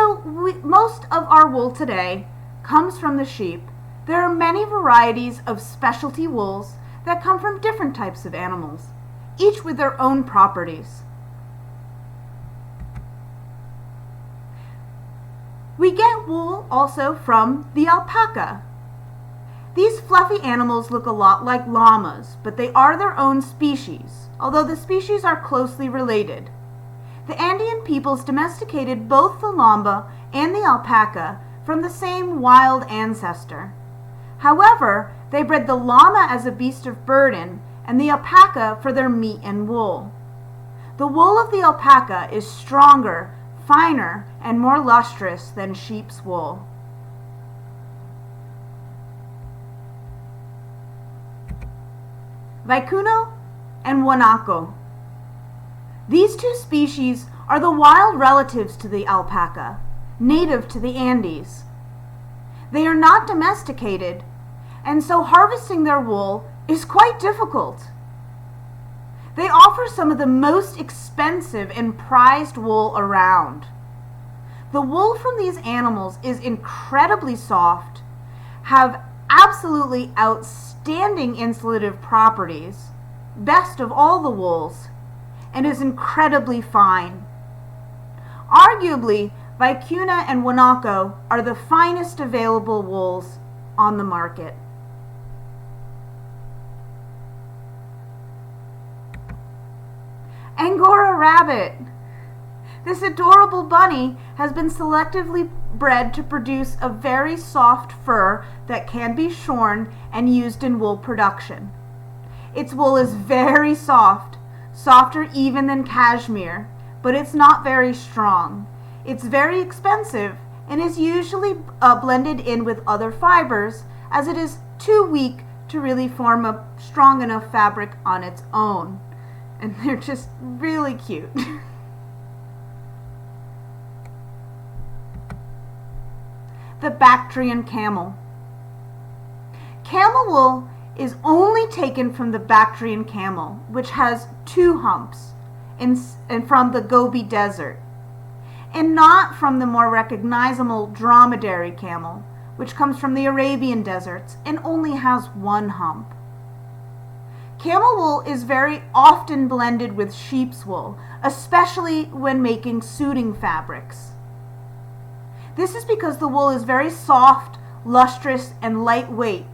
Although most of our wool today comes from the sheep, there are many varieties of specialty wools that come from different types of animals, each with their own properties. We get wool also from the alpaca. These fluffy animals look a lot like llamas, but they are their own species, although the species are closely related. The Andean peoples domesticated both the llama and the alpaca from the same wild ancestor. However, they bred the llama as a beast of burden and the alpaca for their meat and wool. The wool of the alpaca is stronger, finer, and more lustrous than sheep's wool. Vicuña and Guanaco. These two species are the wild relatives to the alpaca, native to the Andes. They are not domesticated, and so harvesting their wool is quite difficult. They offer some of the most expensive and prized wool around. The wool from these animals is incredibly soft, have absolutely outstanding insulative properties, best of all the wools, and is incredibly fine. Arguably, Vicuña and Guanaco are the finest available wools on the market. Angora rabbit. This adorable bunny has been selectively bred to produce a very soft fur that can be shorn and used in wool production. Its wool is very soft, softer even than cashmere, but it's not very strong. It's very expensive and is usually blended in with other fibers, as it is too weak to really form a strong enough fabric on its own. And they're just really cute. The Bactrian camel. Camel wool is only taken from the Bactrian camel, which has 2 humps, and from the Gobi Desert, and not from the more recognizable dromedary camel, which comes from the Arabian deserts and only has 1 hump. Camel wool is very often blended with sheep's wool, especially when making suiting fabrics. This is because the wool is very soft, lustrous, and lightweight.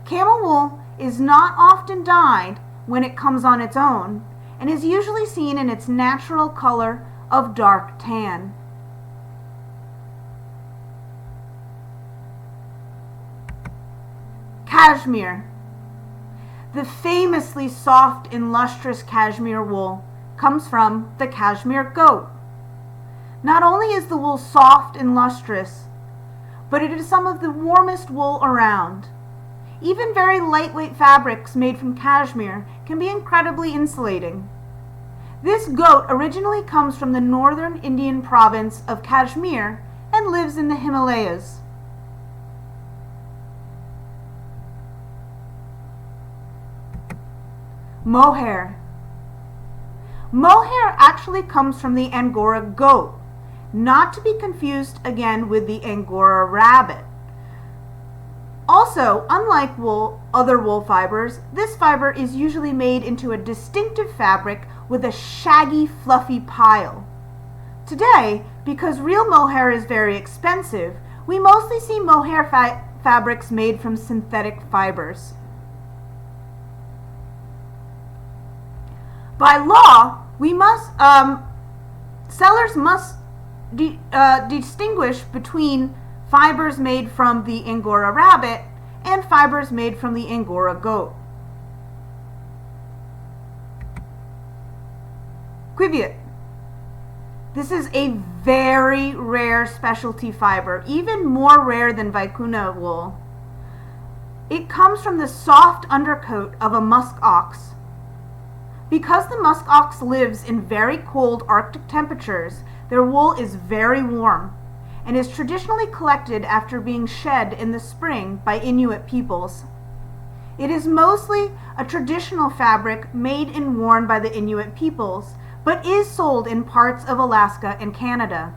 Camel wool is not often dyed when it comes on its own, and is usually seen in its natural color of dark tan. Cashmere. The famously soft and lustrous cashmere wool comes from the cashmere goat. Not only is the wool soft and lustrous, but it is some of the warmest wool around. Even very lightweight fabrics made from cashmere can be incredibly insulating. This goat originally comes from the northern Indian province of Kashmir and lives in the Himalayas. Mohair. Mohair actually comes from the Angora goat, not to be confused again with the Angora rabbit. Also, unlike other wool fibers, this fiber is usually made into a distinctive fabric with a shaggy, fluffy pile. Today, because real mohair is very expensive, we mostly see mohair fabrics made from synthetic fibers. By law, sellers must distinguish between fibers made from the Angora rabbit and fibers made from the Angora goat. Quiviet. This is a very rare specialty fiber, even more rare than Vicuña wool. It comes from the soft undercoat of a musk ox. Because the musk ox lives in very cold Arctic temperatures, their wool is very warm and is traditionally collected after being shed in the spring by Inuit peoples. It is mostly a traditional fabric made and worn by the Inuit peoples, but is sold in parts of Alaska and Canada.